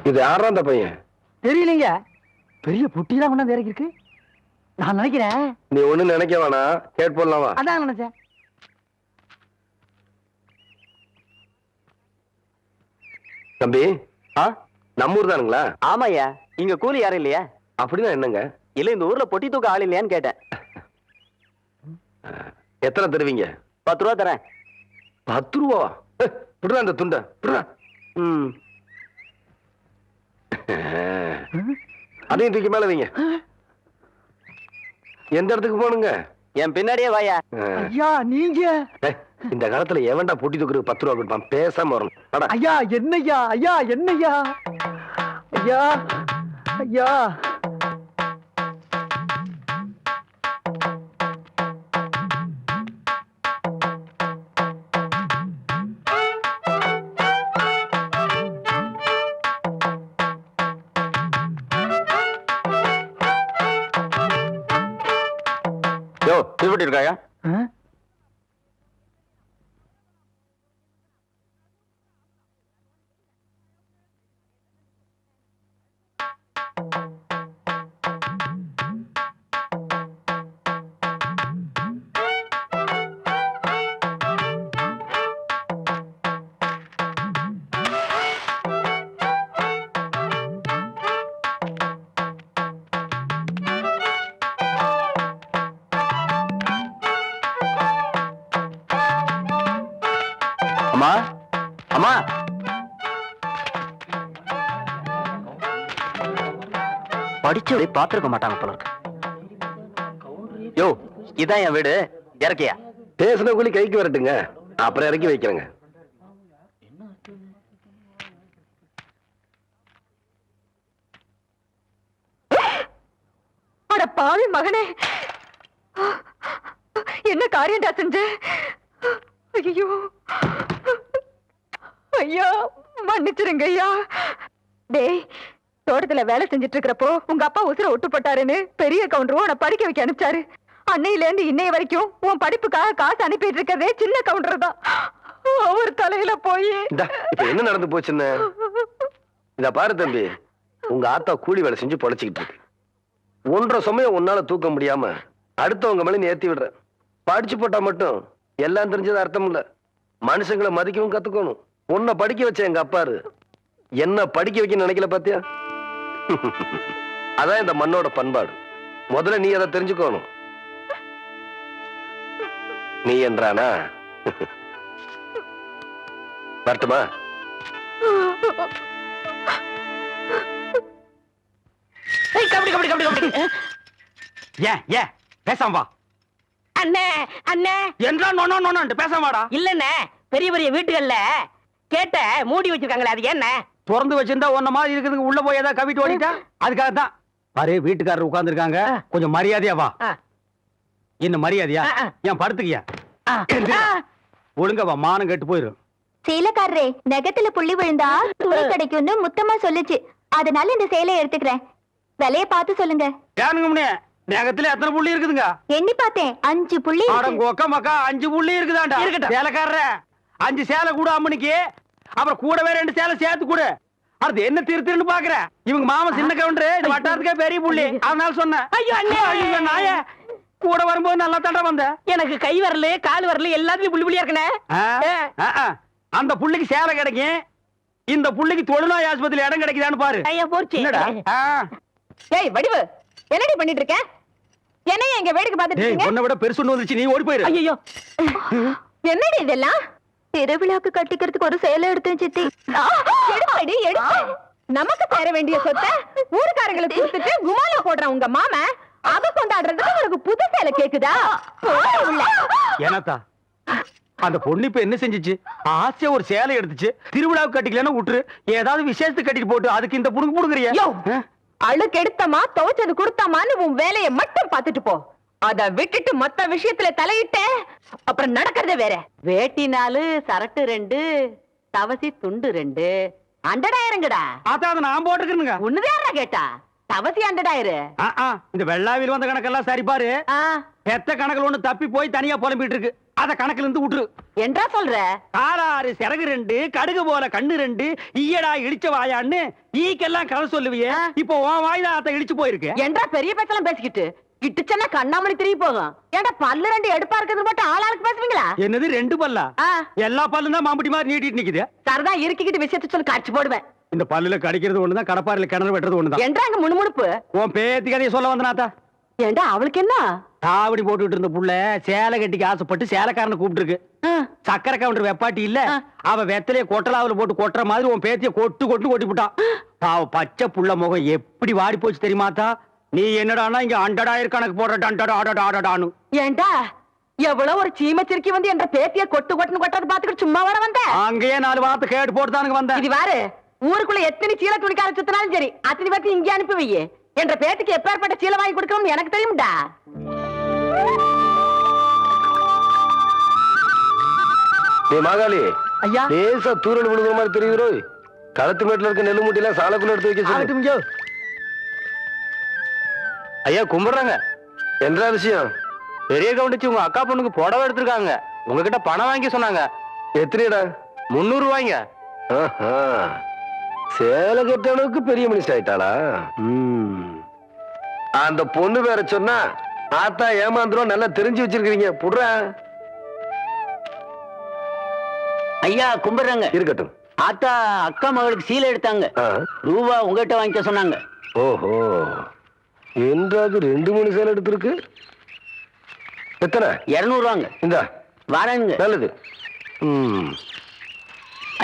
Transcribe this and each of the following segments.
இது யாரா அந்த பையன்? தெரியலீங்க. பெரிய பொட்டிலாம் கொண்டாந்து இறக்கி இருக்கு. நான் நினைக்கிறேன். நீ ஒண்ணு நினைக்க வேணா, கேட் போடலாமா? அதான் நினைச்சேன். தம்பி, நம்ம ஊர் தானுங்களா? ஆமாய்யா. இங்க கூலி யாரும் இல்லையா? அப்படின்னா என்னங்க? இல்ல இந்த ஊர்ல பொட்டி தூக்க ஆள் இல்லையான்னு கேட்டேன். எத்தனை தருவீங்க? 10 ரூபா தரேன். 10 ரூபா? விடுறா அந்த துண்டை, விடுறா. அதையும் தூக்கி மேல வைங்க. எந்த இடத்துக்கு போகணுங்க? என் பின்னாடியே வாயா. ஐயா நீங்க இந்த காலத்துல எவன்டா பொட்டி தூக்குறதுக்கு 10 ரூபா கொடுப்பான்? பேசாம வரணும். ஐயா என்னய்யா? ஐயா என்னய்யா? ஐயா ஐயா யோ, திருப்பட்டி இருக்காயா? அம்மா, அம்மா, படிச்சவரை பாத்துருக்க மாட்டாங்க போல இருக்கு. யோ, இதான் என் வீடு. இறக்கியா? பேசின கூலி கைக்கு வரட்டுங்க, அப்புறம் இறக்கி வைக்கிறேங்க. அட பாவி மகனே, என்ன காரியம்டா செஞ்ச? ஐயோ ஐயா, மன்னிச்சிருங்க ஐயா. டேய், தோட்டத்துல வேலை செஞ்சுட்டு இருக்கிறப்போ உங்க அப்பா உசுர விட்டு போட்டாருன்னு பெரிய கவுண்டரும் உன்னை படிக்க வைக்க அனுப்பிச்சாரு. அன்னையில இருந்து இன்னைய வரைக்கும் உன் படிப்புக்காக காசு அனுப்பிட்டு இருக்கிறதே சின்ன கவுண்டர் தான். அவர் தலையில போய் இப்ப என்ன நடந்து போச்சுன்னு இத பாரு தம்பி. உங்க ஆத்தா கூலி வேலை செஞ்சு பொழைச்சிக்கிட்டு இருக்கு. 1.5 சமயம் உன்னால தூக்க முடியாம அடுத்தவங்க மேல நீ ஏத்தி விடுற. படிச்சு போட்டா மட்டும் எல்லாம் தெரிஞ்சது அர்த்தம் இல்ல. மனுஷங்களை மதிக்கவும் கத்துக்கணும். உன்னை படிக்க வச்ச எங்க அப்பாரு என்ன படிக்க வைக்க நினைக்கல பாத்தியா? அதான் இந்த மண்ணோட பண்பாடு. முதல்ல நீ அதை தெரிஞ்சுக்கணும். நீ என்றானா வரட்டுமா? ஏன் பேசாம வா. அண்ணே அண்ணே என்றா நோனோ நோனோன்ட்டு பேசாம வாடா. இல்லண்ணே, பெரிய பெரிய வீட்டுகள்ல கேட்ட மூடி வச்சிருக்காங்களே, அது என்ன? திறந்து வச்சிருந்தா ஒன்ன மாதிரி இருக்குதுங்க. உள்ள போய் ஏதாவது கவிட்டு ஓடிட்டா அதுக்காக தான். பாரு, வீட்டுக்காரர் உட்கார்ந்து இருக்காங்க. கொஞ்சம் மரியாதையா வா. என்ன மரியாதையா? ஏன் படுத்துக்கியா? ஒழுங்கா வா, மானம் கெட்டு போயிரும். சேலக்காரரே, நெகத்துல புள்ளி விழுந்தா துணி கிடைக்கும்னு முத்தமா சொல்லுச்சு. அதனால இந்த சேலையை எடுத்துக்கிறேன். விலைய பார்த்து சொல்லுங்க. ஏனுங்க, நெகத்துல எத்தனை புள்ளி இருக்குதுங்க? எண்ணி பார்த்தேன், 5 புள்ளி. கொக்க மக்கா 5 புள்ளி இருக்குதாண்டா. சேலைக்காரர 5 சேலை கூட அம்மனிக்கு, அப்புறம் கூடவே 2 சேலை சேர்த்து கூட. அது என்ன திருத்திருன்னு பாக்குற? இவங்க மாமா சின்ன கவுண்டரு, இந்த வட்டாரத்துக்கே பெரிய புள்ளி. அதனால சொன்னேன். ஐயோ அண்ணே, ஐயோ நாய கூட வரும்போது நல்லா தாண்டா வந்த. எனக்கு கை வரல, கால் வரல, எல்லாத்துலயும் புள்ளி புள்ளியா இருக்கனே. அந்த புள்ளிக்கு சேலை கிடைக்கும். இந்த புள்ளிக்கு தொழுநோய் ஆஸ்பத்திரியில இடம் கிடைக்குதான்னு பாரு. ஐயா போச்சு. என்னடா? ஏய் வடிவு, என்னடி பண்ணிட்டு இருக்க? என்னைய இங்க வேடிக்கை பார்த்துட்டு இருக்கீங்க? உன்னை விட பெருசு ஒண்ணு வந்துச்சு, நீ ஓடி போயிரு. ஐயோ, என்னடி இதெல்லாம்? திருவிழாக்கு கட்டிக்கிறதுக்கு ஒரு சேலை எடுத்தேன் சித்தி. எடுப்படி எடுத்து. நமக்கு சேர வேண்டிய சொத்தை ஊருக்காரங்களுக்கு கொடுத்துட்டு குமால போடுற உங்க மாமா அத கொண்டாடுறதுக்கு உனக்கு புது சேலை கேக்குதா? ஏனாத்தா, அந்த பொண்ணு இப்ப என்ன செஞ்சிச்சு? ஆசையா ஒரு சேலை எடுத்துச்சு. திருவிழாவுக்கு கட்டிக்கலன்னா விட்டுரு, ஏதாவது விசேஷத்துக்கு கட்டிட்டு போட்டு அதுக்கு இந்த புடுங்க புடுங்குறியா? அழுக்கு எடுத்தமா துவைச்சது கொடுத்தமான்னு உன் வேலையை மட்டும் பார்த்துட்டு போ. அத விட்டுட்டு மொத்த விஷயத்துல தலையிட்ட அப்புறம் நடக்கிறதே வேற. வேட்டி 4, சரட்டு 2, தவசி துண்டு 2, அண்டடாயிரங்கடா. அதான் நான் போட்டுக்கிறேங்க. ஒண்ணுதான் கேட்டா தவசி ஆண்டடாயிரு இந்த வெள்ளாவில் வந்த கணக்கெல்லாம் சரி பாரு. பெத்த கணக்குல ஒண்ணு தப்பி போய் தனியா புலம்பிட்டு இருக்கு. அத கணக்குல இருந்து விட்டுரு. என்றா சொல்ற? காலாறு சிறகு 2 கடுகு போல கண்ணு 2 ஈயடா இழிச்ச வாயான்னு ஈக்கெல்லாம் கதை சொல்லுவியே. இப்போ உன் வாய் தான் அத இழிச்சு போயிருக்கு. என்றா பெரிய பேச்செல்லாம் பேசிக்கிட்டு கிட்டுச்சன்னா கண்ணாமணி திரும்பி போகும். ஏன்டா பல்லு 2 எடுப்பா இருக்கிறது மட்டும் ஆளாளுக்கு பேசுவீங்களா? என்னது 2 பல்லா? எல்லா பல்லும் தான் மாம்பட்டி மாதிரி நீட்டிட்டு நிக்குது. சரதா இருக்கிக்கிட்டு விஷயத்தை சொல்லி காட்சி போடுவேன். இந்த பல்லுல கடிக்கிறது ஒண்ணுதான், கடப்பாறையில கிணறு வெட்டுறது ஒண்ணுதான். என்றாங்க முணுமுணுப்பு? உன் பேத்தி கதையை சொல்ல வந்தனாத்தா. ஏண்டா அவளுக்கு என்ன? தாவடி போட்டுட்டு இருந்த புள்ள சேலை கட்டிக்கு ஆசைப்பட்டு சேலைக்காரனை கூப்பிட்டு இருக்கு. சக்கரை கவுண்டர் வெப்பாட்டி இல்ல, அவ வெத்தலைய கொட்டலாவுல போட்டு கொட்டுற மாதிரி உன் பேத்திய கொட்டு கொட்டி விட்டான். பாவ பச்சை புள்ள முகம் எப்படி வாடி போச்சு தெரியுமாத்தா? நீ என்னடானா இங்க 100,000 கணக்கு போடுறான்னு. ஏண்டா எவ்வளவு ஒரு சீமச்சிருக்கி வந்து என்ற பேத்திய கொட்டுன்னு கொட்டது பாத்துக்கிட்டு சும்மா வர வந்த? அங்கேயே 4 வார்த்தை கேட்டு போட்டுதானுங்க வந்தேன். இது வாரு, ஊருக்குள்ள எத்தனை சீலை துணிக்கார சுத்தினாலும் சரி அத்தனை பேர்த்து இங்கே அனுப்பி வையே. என்ற பேத்துக்கு எப்பேற்பட்ட சீலை வாங்கி கொடுக்கணும்னு எனக்கு தெரியும்டா. மாகாளி ஐயா, லேசா தூரல் விழுகிற மாதிரி தெரியுதோ. களத்து மேட்டுல இருக்க நெல்லு மூட்டையில சாலக்குள்ள எடுத்து வைக்க சொல்லு. ஐயா கும்பிடுறாங்க. என்ன விஷயம்? பெரிய கவுண்டிச்சு உங்க அக்கா பொண்ணுக்கு புடவை எடுத்திருக்காங்க. உங்ககிட்ட பணம் வாங்கி சொன்னாங்க. எத்தனைடா? 300 ரூபாய்ங்க. சேலை கட்ட அளவுக்கு பெரிய மனுஷன் ஆயிட்டாளா? அந்த பொண்ணு வேற சொன்னா ஆத்தா ஏமாந்துரும். நல்லா தெரிஞ்சு வச்சிருக்கீங்க. புடுற ஐயா கும்பிடுறாங்க. இருக்கட்டும். ஆத்தா அக்கா மகளுக்கு சீலை எடுத்தாங்க. ரூபா உங்ககிட்ட வாங்கிக்க சொன்னாங்க. ஓஹோ, என்றாவது 2-3 சேலை எடுத்திருக்கு. எத்தனை? 200 ரூபாங்க. இந்த வரேங்க. நல்லது.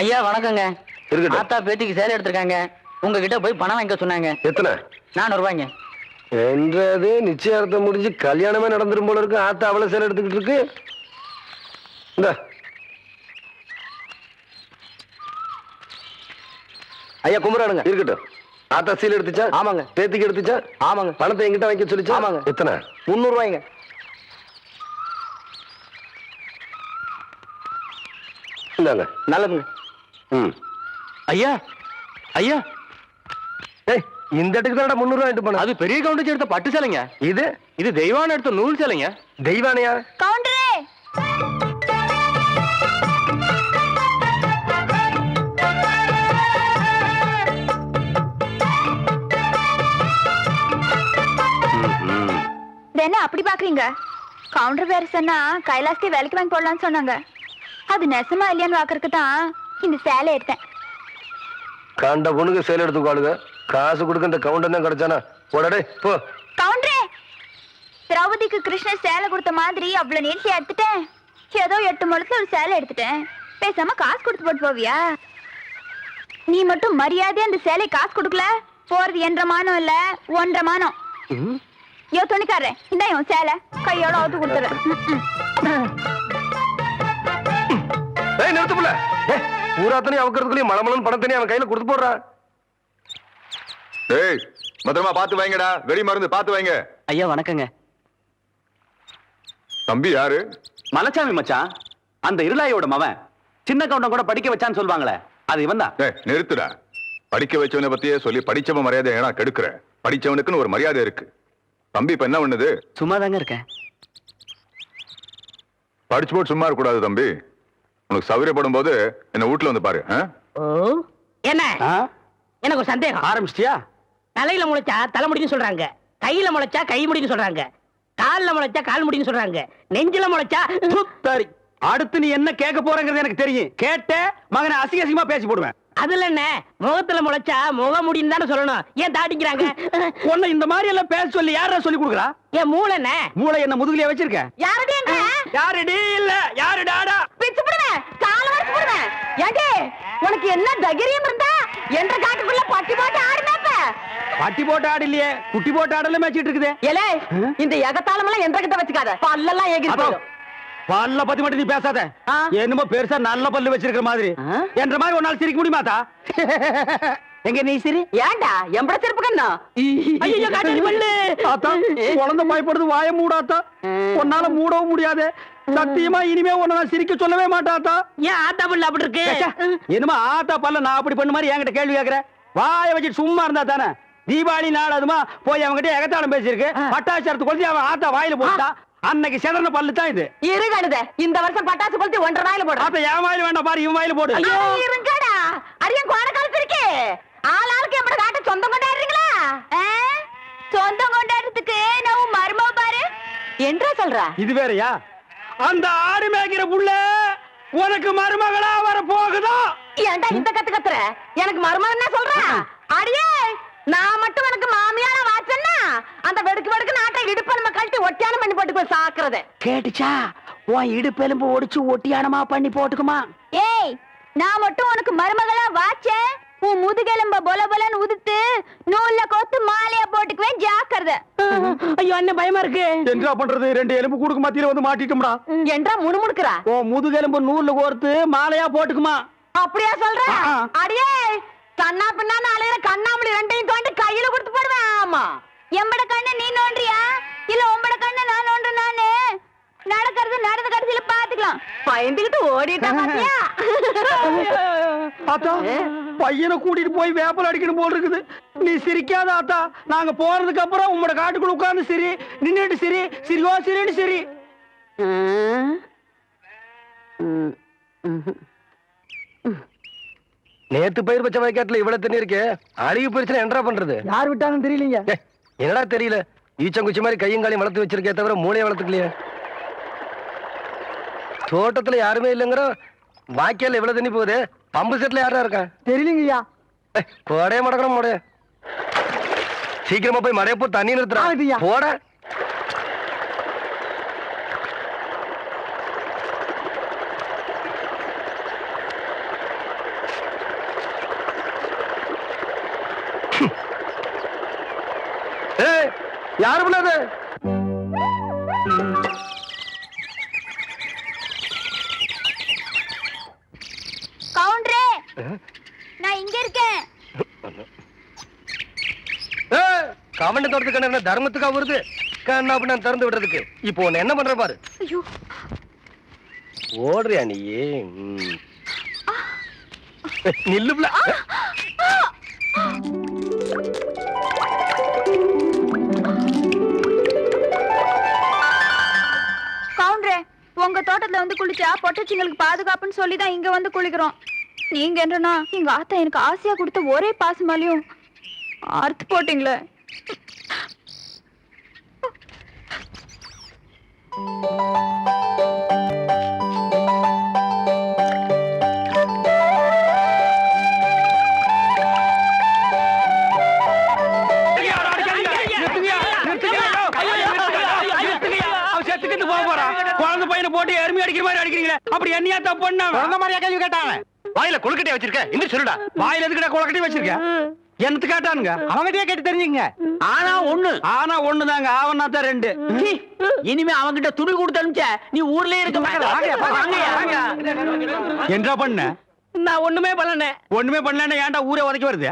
ஐயா வணக்கங்க. இருக்கட்டும். ஆத்தா பேத்திக்கு சேலை எடுத்திருக்காங்க. உங்ககிட்ட போய் பணம் வாங்கிக்க சொன்னாங்க. எத்தனை? 400 ரூபாய்ங்க. என்றது நிச்சயார்த்தம் முடிஞ்சு கல்யாணமே நடந்துரும் போல இருக்கு. ஆத்தா அவ்வளவு சேலை எடுத்துக்கிட்டு இருக்கு. இந்த ஐயா கும்பிடுறானுங்க. இருக்கட்டும். ஆத்தா சீலை எடுத்துச்சா? ஆமாங்க. பேத்திக்கு எடுத்துச்சா? ஆமாங்க. பணத்தை எங்கிட்ட வாங்கி சொல்லிச்சா? ஆமாங்க. எத்தனை? 300 ரூபாய்ங்க. இந்தாங்க. நல்லதுங்க. ஐயா ஐயா, இந்த இடத்துக்கு தான் 300 வாங்கிட்டு போன. அது பெரிய கவுண்டர் எடுத்த பட்டு சேலைங்க. இது தெய்வான எடுத்த நூல் சேலைங்க. தெய்வானையா? கவுண்டரே, என்ன அப்படி பாக்குறீங்க? கவுண்டர் வேற சொன்னா கைலாசத்தை வேலைக்கு வாங்கி போடலாம்னு சொன்னாங்க. அது நெசமா இல்லையான்னு பாக்குறதுக்கு தான் இந்த சேலை எடுத்தேன். கண்ட பொண்ணுக்கு சேலை எடுத்துக்காளுங்க. காசு கொடுக்க இந்த கவுண்டர் தான் கிடைச்சானா? போடடே போ. கவுண்டரே, திரௌபதிக்கு கிருஷ்ணர் சேலை கொடுத்த மாதிரி அவ்வளவு நீட்சியா எடுத்துட்டேன். ஏதோ 8 முழத்துல ஒரு சேலை எடுத்துட்டேன். பேசாம காசு கொடுத்து போட்டு போவியா? நீ மட்டும் மரியாதையா அந்த சேலை காசு கொடுக்கல, போறது 1.5 மானம் இல்ல 1.5 மானம். யோ துணிக்காரே, இந்த இவன் சேலை கையோட அவுத்து கொடுத்துறேன். நிறுத்துப்புல ஊராத்தனையும் அவக்கிறதுக்குள்ளயும் மலமலன் பணத்தனையும் அவன் கையில கொடுத்து போடுறா. ஏய், பத்திரமா பாத்து வைங்கடா. வெடி மருந்து பாத்து வைங்க. ஐயா வணக்கங்க. தம்பி யாரு? மலைச்சாமி மச்சான். அந்த இருளாயோட மவன். சின்ன கவுண்டம் கூட படிக்க வச்சான்னு சொல்லுவாங்களே, அது இவன் தான். நிறுத்துடா. படிக்க வச்சவனை பத்தியே சொல்லி படிச்சவன் மரியாதை ஏன்னா கெடுக்கிற. படிச்சவனுக்குன்னு ஒரு மரியாதை இருக்கு. தம்பி இப்ப என்ன பண்ணுது? சும்மா தாங்க இருக்கேன். படிச்சு போட்டு சும்மா இருக்க கூடாது தம்பி. உனக்கு சௌகரியப்படும் போது என்ன வீட்டுல வந்து பாரு. என்ன எனக்கு ஒரு சந்தேகம். ஆரம்பிச்சிட்டியா? தலையில முளைச்சா தலை முடின்னு சொல்றாங்க, கையில முளைச்சா கை முடின்னு சொல்றாங்க, கால்ல முளைச்சா கால் முடின்னு சொல்றாங்க, நெஞ்சில முளைச்சா சரி. அடுத்து நீ என்ன கேட்க போறங்கிறது எனக்கு தெரியும். கேட்ட மகனை அசிங்கமா பேசி போடுவேன். அதுல என்ன, முகத்துல முளைச்சா முக முடின்னு தானே சொல்லணும். ஏன் தாட்டிக்கிறாங்க? உன்னை இந்த மாதிரி எல்லாம் பேச சொல்லி யாரா சொல்லி கொடுக்குறா? என் மூளை என்ன? மூளை என்ன முதுகுலயே வச்சிருக்க? யாரடி எங்க? யாருடி இல்ல யாரு டாடா? பிச்சு போடுவேன், கால வச்சு போடுவேன். ஏண்டி உனக்கு என்ன தைரியம் இருந்தா என்ற காட்டுக்குள்ள பட்டி போட்டு ஆடுனாப்ப? பட்டி போட்டு ஆடு இல்லையே, குட்டி போட்டு ஆடல மேய்ச்சிட்டு இருக்குது. ஏலே, இந்த எகத்தாளம் எல்லாம் என்ற கிட்ட வச்சுக்காத, பல்லெல்லாம் ஏகி போயிடும். பல்ல பத்தி மட்டும் நீ பேசாத. என்னமோ பெருசா நல்ல பல்லு வச்சிருக்கிற மாதிரி. என்ற மாதிரி ஒரு நாள் சிரிக்க முடியுமாத்தா? எங்க நீ சிரி? ஏண்டா எம்பட செருப்பு கண்ணா? ஐயோ காட்டு பல்லு. ஆத்தா, குழந்தை பயப்படுது, வாய மூடாத்தா. உன்னால மூடவும் முடியாது. சத்தியமா இனிமே உன்னை நான் சிரிக்க சொல்லவே மாட்டாத்தா. ஏன் ஆத்தா பல்லு அப்படி இருக்கு? என்னமா ஆத்தா பல்ல நான் அப்படி பண்ண மாதிரி என்கிட்ட கேள்வி கேக்குற? வாய வச்சுட்டு சும்மா இருந்தா தானே? தீபாவளி நாள் அதுமா போய் அவங்ககிட்ட எகத்தாளம் பேசியிருக்கு. பட்டாசு கொளுத்தி அவன் ஆத்தா வாயில போட்டா. அன்னைக்கு செதறன பல்லு தான் இது. இருங்கடுத இந்த வருஷம் பட்டாசு கொளுத்தி 1.5 வாயில போடு. ஆத்தா என் வாயில வேண்டாம் பாரு, இவன் வாயில போடு. ஐயோ இருங்கடா. அரியன் கோண கழுத்திருக்கு. ஆளாளுக்கு எப்படி காட்ட சொந்தம் கொண்டாடுறீங்களா? சொந்தம் கொண்டாடுறதுக்கு நான் மருமவ பாரு. என்றா சொல்ற? இது வேறயா? அந்த ஆடு மேய்க்கிற புள்ள உனக்கு மருமகளா வர போகுதா? ஏன்டா இந்த கத்து கத்துற? எனக்கு மருமகன் என்ன சொல்ற? அடியே நான் மட்டும் எனக்கு மாமியார வாச்சன்னா அந்த வெடுக்கு வெடுக்கு நாட்டை இடுப்பு நம்ம கழட்டி ஒட்டியானம் பண்ணி போட்டு போய் சாக்குறது. கேட்டுச்சா? உன் இடுப்பெலும்பு ஒடிச்சு ஒட்டியானமா பண்ணி போட்டுக்குமா? ஏய், நான் மட்டும் உனக்கு மருமகளா வாச்சேன். உன் முதுகெலும்ப பொல பொலன்னு உதுத்து நூல்ல கோத்து மாலையா போட்டுக்குவேன், ஜாக்கிரதை. ஐயோ அண்ணன் பயமா இருக்கு. என்ன பண்றது? 2 எலும்பு கூடுக்கு மத்தியில வந்து மாட்டிட்டோம்டா. என்றா முணுமுணுக்குறா? ஓ முதுகெலும்பு நூல்ல கோர்த்து மாலையா போட்டுக்குமா? அப்படியா சொல்ற? அடியே கண்ணா பின்னான்னு அலையிற கண்ணாமணி 2ஐயும் தோண்டி கையில கொடுத்து போடுவேன். ஆமா, எம்பட கண்ணு நீ நோண்டியா இல்ல உம்பட கண்ணு நான் நோண்டு? நானு நடக்கிறது நடந்த கடைசியில பாத்துக்கலாம். பயந்துகிட்டு ஓடிட்டா பாத்தியா? ஆத்தா பையனை கூட்டிட்டு போய் வேப்பல் அடிக்கணும் போல் இருக்குது. நீ சிரிக்காத ஆத்தா. நாங்க போறதுக்கு அப்புறம் உங்களோட காட்டுக்குள்ள உட்கார்ந்து சிரி, நின்னுட்டு சிரி, சிரிவா சிரின்னு சிரி. நேத்து பயிர் பச்சை வயக்காட்டுல இவ்வளவு தண்ணி இருக்கு. அழுகி போயிருச்சுன்னா என்னடா பண்றது? யார் விட்டாங்கன்னு தெரியலீங்க. என்னடா தெரியல? ஈச்சங்குச்சி மாதிரி கையும் காலையும் வளர்த்து வச்சிருக்கே தவிர மூளையை வளர்த்துக்கலையே. தோட்டத்துல யாருமே இல்லைங்கிற வாய்க்கால எவ்வளவு தண்ணி போகுது? பம்பு செட்ல யாரா இருக்கா? தெரியலங்கய்யா. கோடையை மடக்கணும் மடைய. சீக்கிரமா போய் மடைய போ, தண்ணி நிறுத்துறா போட. யாரு பண்ணாது? கவுண்டரே, நான் இங்க இருக்கேன். கவண்ட தோட்டத்துக்கு என்ன தர்மத்துக்கா வருது? கண்ணா அப்படி நான் திறந்து விடுறதுக்கு. இப்போ உன்னை என்ன பண்ற பாரு. ஐயோ, ஓடுறியா நீ? நில்லுப்ல. கவுண்டரே, உங்க தோட்டத்துல வந்து குளிச்சா பொட்டச்சிங்களுக்கு பாதுகாப்புன்னு சொல்லிதான் இங்க வந்து குளிக்கிறோம். நீங்க என்னன்னா எங்க ஆத்தா எனக்கு ஆசையா கொடுத்த ஒரே பாசமாலையும் அறுத்து போட்டீங்களே. குழந்தை பையனை போட்டு எருமை அடிக்கிற மாதிரி அடிக்கிறீங்களே, அப்படி என்னையா தப்பு பண்ண? குழந்தை மாதிரியா கேள்வி கேட்டாங்க? வாயில கொழுக்கட்டை வச்சிருக்க, இன்னும் சொல்லுடா. வாயில எதுக்கிட்ட கொழுக்கட்டை வச்சிருக்க? என்னத்து கேட்டானுங்க? அவங்ககிட்டயே கேட்டு தெரிஞ்சுங்க. ஆனா ஒண்ணுதாங்க, ஆவனா தான் 2. இனிமே அவங்கிட்ட துணி கொடுத்து அனுப்பிச்ச நீ ஊர்லயே இருக்க என்ன பண்ண? நான் ஒண்ணுமே பண்ணல. ஒண்ணுமே பண்ணல. ஏன்டா ஊரே உதைக்க வருது?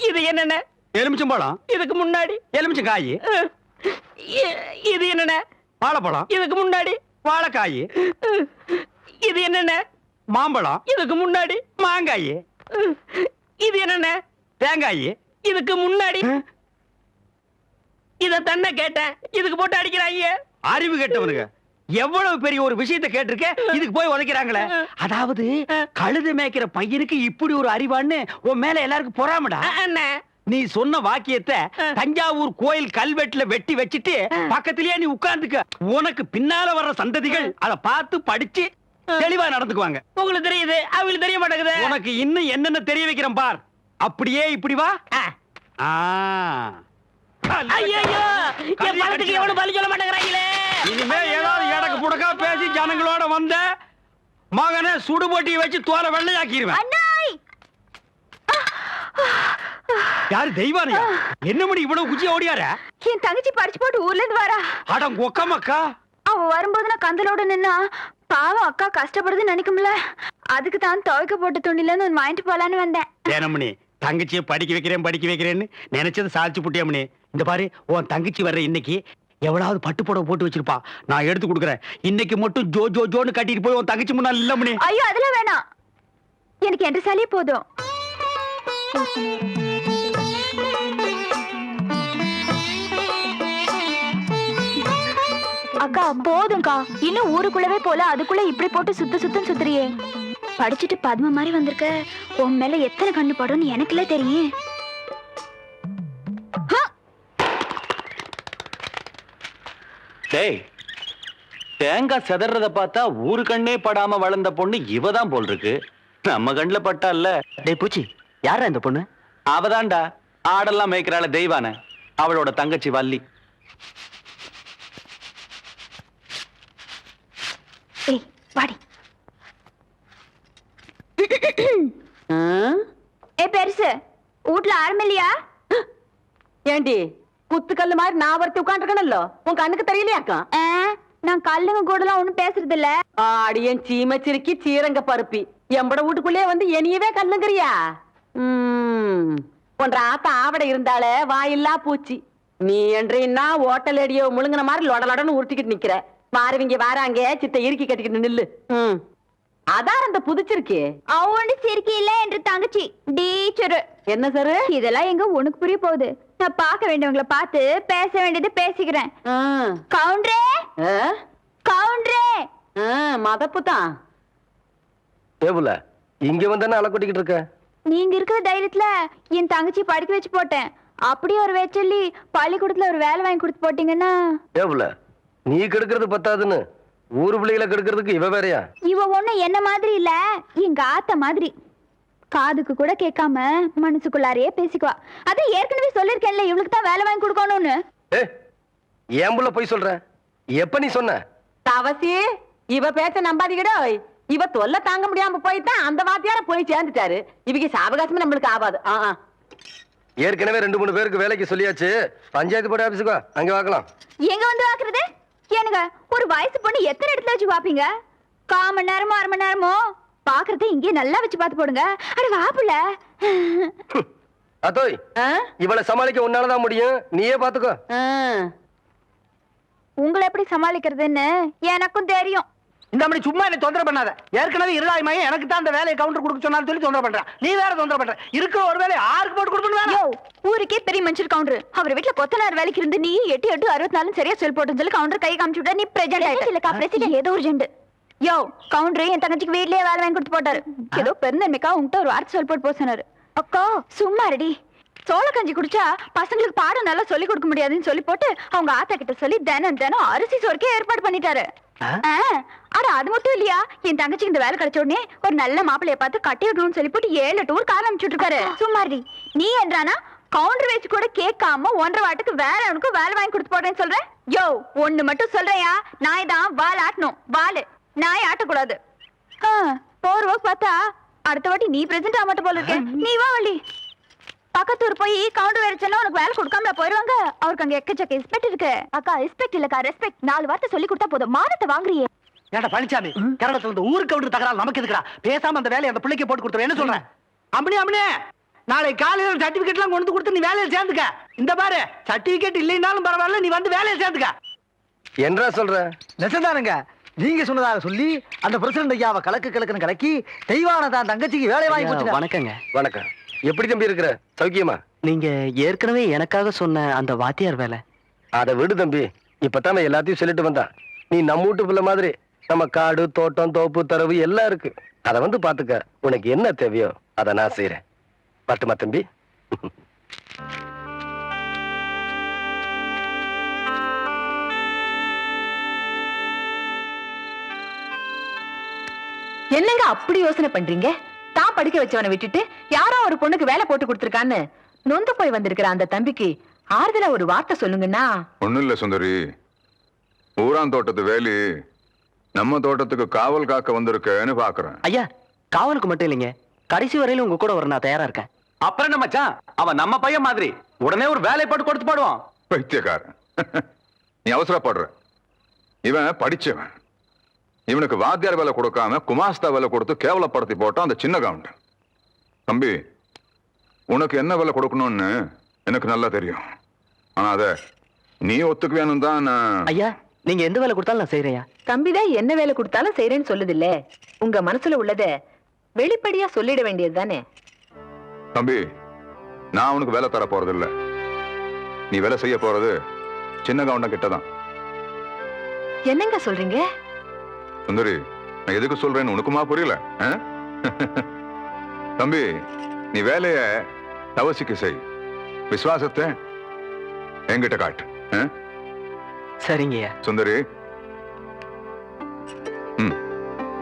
இது என்னென்ன? எலுமிச்சம்பழம். இதுக்கு முன்னாடி எலுமிச்சங்காய். இது என்னென்ன? வாழைப்பழம். இதுக்கு முன்னாடி வாழைக்காய். இது என்னென்ன? மாம்பழம். இதுக்கு முன்னாடி மாங்காய். இது என்னென்ன? தேங்காய். இதுக்கு முன்னாடி இத தன்ன கேட்டேன், இதுக்கு போட்டு அடிக்கிறாங்க. அறிவு கேட்டவனுங்க. எவ்வளவு பெரிய ஒரு விஷயத்தை கேட்டிருக்க, இதுக்கு போய் உதைக்கிறாங்களே. அதாவது கழுது மேய்க்கிற பையனுக்கு இப்படி ஒரு அறிவான்னு உன் மேல எல்லாருக்கும் பொறாமடா. அண்ணே, நீ சொன்ன வாக்கியத்தை தஞ்சாவூர் கோயில் கல்வெட்டுல வெட்டி வச்சிட்டு பக்கத்திலேயே நீ உட்கார்ந்துக்க. உனக்கு பின்னால வர்ற சந்ததிகள் அதை பார்த்து படிச்சு தெளிவா நடந்துக்குவாங்க. உங்களுக்கு தெரியுது, அவங்களுக்கு தெரிய மாட்டேங்குது. உனக்கு இன்னும் என்னென்ன தெரிய வைக்கிறேன் பார். அப்படியே இப்படி வா. ஐயோ, என் பழத்துக்கு எவனும் பலி சொல்ல மாட்டேங்கிறாங்களே. இனிமே ஏதாவது எடக்கு புடக்கா பேசி ஜனங்களோட வந்த மகனை சுடுபொட்டியை வச்சு தோலை வெள்ளையாக்கிடுவேன். அண்ணாய், யாரு தெய்வானையா? என்ன மணி இவ்வளவு குச்சி ஓடியார? என் தங்கச்சி படிச்சு போட்டு ஊர்ல இருந்து வரா. அடம் கொக்கமக்கா. அவ வரும்போது நான் கந்தலோட நின்னா பாவம் அக்கா கஷ்டப்படுதுன்னு நினைக்கும்ல, அதுக்கு தான் துவைக்க போட்ட துணில இருந்து ஒன்னு வாங்கிட்டு போலான்னு வந்தேன். ஏனமணி, தங்கச்சியை படிக்க வைக்கிறேன்னு நினைச்சது சாதிச்சு புட்டியாமணி. இந்த பாரு, உன் தங்கச்சி வர்ற இன்னைக்கு எவ்வளவு பட்டு புடவை போட்டு வச்சிருப்பா, நான் எடுத்து கொடுக்குறேன். இன்னைக்கு மட்டும் ஜோ ஜோ ஜோன்னு கட்டிட்டு போய் உன் தங்கச்சி முன்னாள் இல்லமணி. ஐயோ, அதெல்லாம் வேணாம், எனக்கு என்ற சாலியே போதும். அக்கா போதும்க்கா, இன்னும் ஊருக்குள்ளவே போல அதுக்குள்ள இப்படி போட்டு சுத்தம் சுத்துறியே. படிச்சுட்டு பத்ம மாதிரி வந்திருக்க, உன் மேல எத்தனை கண்ணு படும்னு எனக்குல தெரியும். டேய், தேங்காய் செதறத பார்த்தா ஊரு கண்ணே படாம வளர்ந்த பொண்ணு இவதான் போல் இருக்கு. நம்ம கண்ணுல பட்டா இல்ல. டேய் பூச்சி, யாரா இந்த பொண்ணு? அவதான்டா ஆடெல்லாம் மேய்க்கிறாள தெய்வான, அவளோட தங்கச்சி வள்ளி. ஏய் வாடி. ஏ பெருசு, வீட்ல ஆரம்பில்லையா? ஏண்டி குத்துக்கல்லு மாதிரி நான் ஒருத்தி உட்காந்துருக்கணும்ல, உன் கண்ணுக்கு தெரியலையாக்கா? நான் கல்லுங்க கூடலாம் ஒண்ணும் பேசுறது இல்ல. ஆடியன் சீமச்சிருக்கி சீரங்க பருப்பி எம்பட வீட்டுக்குள்ளே வந்து என்னையவே கல்லுங்கிறியா? ஒன்ற ஆத்த ஆவட இருந்தாலே வாயில்லா பூச்சி. நீ என்றா ஓட்டல் அடியோ முழுங்கின மாதிரி லொடலொடன்னு உருட்டிக்கிட்டு நிக்கிற. வாரவிங்க வாராங்க சித்த இறுக்கி கட்டிக்கிட்டு நில்லு. அதான் அந்த புதிச்சிருக்கே அவனு சிரிக்கி இல்ல என்று தங்கச்சி டீச்சரு. என்ன சார் இதெல்லாம் எங்க உனக்கு புரிய போகுது? நான் பார்க்க வேண்டியவங்கள பார்த்து பேச வேண்டியது பேசிக்கிறேன். கவுண்டரே கவுண்டரே. மதப்பு தான். டேபுல இங்க வந்தானே அலை கொட்டிக்கிட்டு இருக்க. நீங்க இருக்கிற தைரியத்துல என் தங்கச்சி படிக்க வச்சு போட்டேன். அப்படியே ஒரு வேச்சொல்லி பள்ளிக்கூடத்துல ஒரு வேலை வாங்கி கொடுத்து போட்டீங்கன்னா. டேபுல நீ கெடுக்கிறது பத்தாதுன்னு ஊரு பிள்ளைகளை கெடுக்கிறதுக்கு இவ வேறையா? இவ ஒண்ணு என்ன மாதிரி இல்ல, எங்க ஆத்த மாதிரி. காதுக்கு கூட கேட்காம மனசுக்குள்ளாரையே பேசிக்குவா. அதான் ஏற்கனவே சொல்லிருக்கேன்ல, இவளுக்கு தான் வேலை வாங்கி கொடுக்கணும்னு. ஏன் புள்ள போய் சொல்ற? எப்ப நீ சொன்ன? தவசி இவ பேச்ச நம்பாதீங்கடோ. இவ தொல்லை தாங்க முடியாம போய்தான் அந்த வாத்தியார போய் சேர்ந்துட்டாரு. இவங்க சாவகாசமே நம்மளுக்கு ஆகாது. ஏற்கனவே 2-3 பேருக்கு வேலைக்கு சொல்லியாச்சு. பஞ்சாயத்து போர்டு ஆபீஸுக்கு வா, அங்க வாக்கலாம். எங்க வந்து வாக்குறது? எனக்கு ஒரு வயசு பொண்ணு எத்தனை இடத்துல வச்சு பாப்பீங்க? 1/4 மணி நேரமோ 1/2 மணி நேரமோ பாக்குறத இங்கே நல்லா வச்சு பாத்து போடுங்க. அட வாப்புல. அதோய் இவளை சமாளிக்க உன்னாலதான் முடியும், நீயே பாத்துக்கோ. உங்களை எப்படி சமாளிக்கிறதுன்னு எனக்கும் தெரியும். இந்த மாதிரி சும்மா என்ன தொந்தரவு பண்ணாத. ஏற்கனவே இருளாய்மையே எனக்கு தான் அந்த வேலையை கவுண்டர் கொடுக்க சொன்னாலும் சொல்லி தொந்தரவு பண்றான். நீ வேற தொந்தரவு பண்ற. இருக்கிற ஒரு வேலையை ஆருக்கு போட்டு கொடுக்கணும்? யோ, ஊருக்கே பெரிய மனுஷர் கவுண்டர். அவர் வீட்டுல கொத்தனார் வேலைக்கு இருந்து நீ 8-8-64 சரியா செல் போட்டு சொல்லி கவுண்டர் கை காமிச்சு விட்டா. நீ பிரசிடென்ட் இல்லக்கா, பிரசிடென்ட் ஏதோ ஒரு ஜெண்டு. யோ, கவுண்டர் என் தங்கச்சிக்கு வீட்லயே வேலை வாங்கி கொடுத்து போட்டாரு. ஏதோ பெருந்தன்மைக்கா உங்ககிட்ட ஒரு வார்த்தை சொல் போட்டு போக சொன்னாரு. அக்கா சும்மா ரெடி. சோள கஞ்சி குடிச்சா பசங்களுக்கு பாடம் நல்லா சொல்லி கொடுக்க முடியாதுன்னு சொல்லி போட்டு அவங்க ஆத்தா கிட்ட சொல்லி தினம் அரிசி சோறுக்கே ஏற்பாடு பண்ணிட்டாரு. ஆனா அது மட்டும் இல்லையா, என் தங்கச்சிக்கு இந்த வேலை கிடைச்ச உடனே ஒரு நல்ல மாப்பிள்ளைய பார்த்து கட்டி வைக்கணும்னு சொல்லி போட்டு 7 டூர் கார் அனுப்பிச்சுட்டு இருக்காரு. சும்மாடி நீ என்றானா கவுண்டர் வச்சு கூட கேட்காம 1.5 வாட்டுக்கு வேற அவனுக்கு வேலை வாங்கி கொடுத்து போட்டேன்னு சொல்றேன். யோ, ஒண்ணு மட்டும் சொல்றையா, நாய் தான் வால் ஆட்டணும். வாலு நாய் ஆட்டக்கூடாது. போர்வ பார்த்தா அடுத்த வாட்டி நீ பிரசன்ட் ஆக மாட்ட போல இருக்கேன். நீ வா வள்ளி. பக்கத்தூர் போய் கவுண்டர் வேற சொன்னா உனக்கு வேலை கொடுக்காமல போயிருவாங்க. அவருக்கு அங்க எக்கச்சக்க ரெஸ்பெக்ட் இருக்கு. அக்கா ரெஸ்பெக்ட் இல்லக்கா, ரெஸ்பெக்ட். 4 வார்த்தை சொல்லி கொடுத்தா போதும், மானத்தை வாங்குறியே. ஏடா பழனிசாமி, கரடத்துல இந்த ஊருக்கு கவுண்டர் தகராறு நமக்கு எதுக்குடா? பேசாம அந்த வேலையை அந்த பிள்ளைக்கு போட்டு கொடுத்துரு. என்ன சொல்றேன்? அம்மனே நாளை காலையில சர்டிபிகேட் எல்லாம் கொண்டு கொடுத்து நீ வேலையில சேர்ந்துக்க. இந்த பாரு, சர்டிபிகேட் இல்லைனாலும் பரவாயில்ல, நீ வந்து வேலையில சேர்ந்துக்க. என்றா சொல்ற? நெசந்தானுங்க, நீங்க சொன்னதாக சொல்லி அந்த பிரசிடண்ட் ஐயாவை கலக்குன்னு கலக்கி தெய்வான தான் தங்கச்சிக்கு வேலை வாங்கி போச்சு. வணக்கங்க. வணக்கம். எப்படி தம்பி இருக்கிற? சௌக்கியமா? நீங்க ஏற்கனவே எனக்காக சொன்ன அந்த வாத்தியார் வேலை. அதை விடு தம்பி, இப்பதான் எல்லாத்தையும் சொல்லிட்டு வந்தா. நீ நம்ம வீட்டு பிள்ளை மாதிரி. நம்ம காடு, தோட்டம், தோப்பு, தரவு எல்லாம் இருக்கு. அதை வந்து பாத்துக்க. உனக்கு என்ன தேவையோ அதை நான் செய்யறேன். பட்டுமா தம்பி? என்னங்க அப்படி யோசனை பண்றீங்க? தான் படிக்க வச்சவனை விட்டுட்டு யாரோ ஒரு பொண்ணுக்கு வேலை போட்டு கொடுத்துருக்கான்னு நொந்து போய் வந்திருக்கிற அந்த தம்பிக்கு ஆறுதலா ஒரு வார்த்தை சொல்லுங்கன்னா. ஒண்ணும் இல்ல சுந்தரி, ஊரான் தோட்டத்து வேலி நம்ம தோட்டத்துக்கு காவல் காக்க வந்திருக்கேன்னு பாக்குறேன். ஐயா, காவலுக்கு மட்டும் இல்லைங்க, கடைசி வரையில உங்க கூட வர நான் தயாரா இருக்கேன். அப்புறம் என்ன மச்சான், அவன் நம்ம பையன் மாதிரி உடனே ஒரு வேலை போட்டு கொடுத்து பாடுவான். பைத்தியக்காரன். நீ அவசரப்படுற. இவன் படிச்சவன். இவனுக்கு வாத்தியார் வேலை கொடுக்காம குமாஸ்தா வேலை கொடுத்து கேவலப்படுத்தி போட்டான் அந்த சின்ன கவுண்டர். தம்பி, உனக்கு என்ன வேலை கொடுக்கணும்னு எனக்கு நல்லா தெரியும். ஆனா அத நீ ஒத்துக்குவேன்னு தான். ஐயா, நீங்க எந்த வேலை கொடுத்தாலும் நான் செய்யறேன். தம்பிதான் என்ன வேலை கொடுத்தாலும் செய்யறேன்னு சொல்லுது இல்ல. உங்க மனசுல உள்ளத வெளிப்படையா சொல்லிட வேண்டியது தானே. தம்பி, நான் உனக்கு வேலை தர போறது இல்ல. நீ வேலை செய்ய போறது சின்ன கவுண்டன் கிட்டதான். என்னங்க சொல்றீங்க? சுந்தரி, நான் எதுக்கு சொல்றேன்னு உனக்குமா புரியல? ஆ? தம்பி, நீ வேலைய தவசிக்கு செய், விசுவாசத்தை என்கிட்ட காட்டு. ஆ? சரிங்கய்யா. சுந்தரி,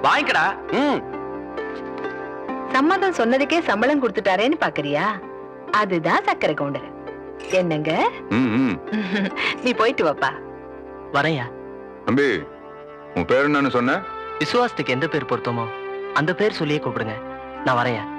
வாங்கிக்கடா. சம்மதம் சொன்னதுக்கே சம்பளம் கொடுத்துட்டாரேன்னு பாக்குறியா? அதுதான் சக்கரை கவுண்டர். என்னங்க? ம், ம். நீ போயிட்டு வாப்பா. வரையா. தம்பி, உன் பேர் என்னன்னு சொன்ன? விசுவாசத்துக்கு எந்த பேர் பொருத்தமோ அந்த பேர் சொல்லியே கூப்பிடுங்க. நான் வரையா.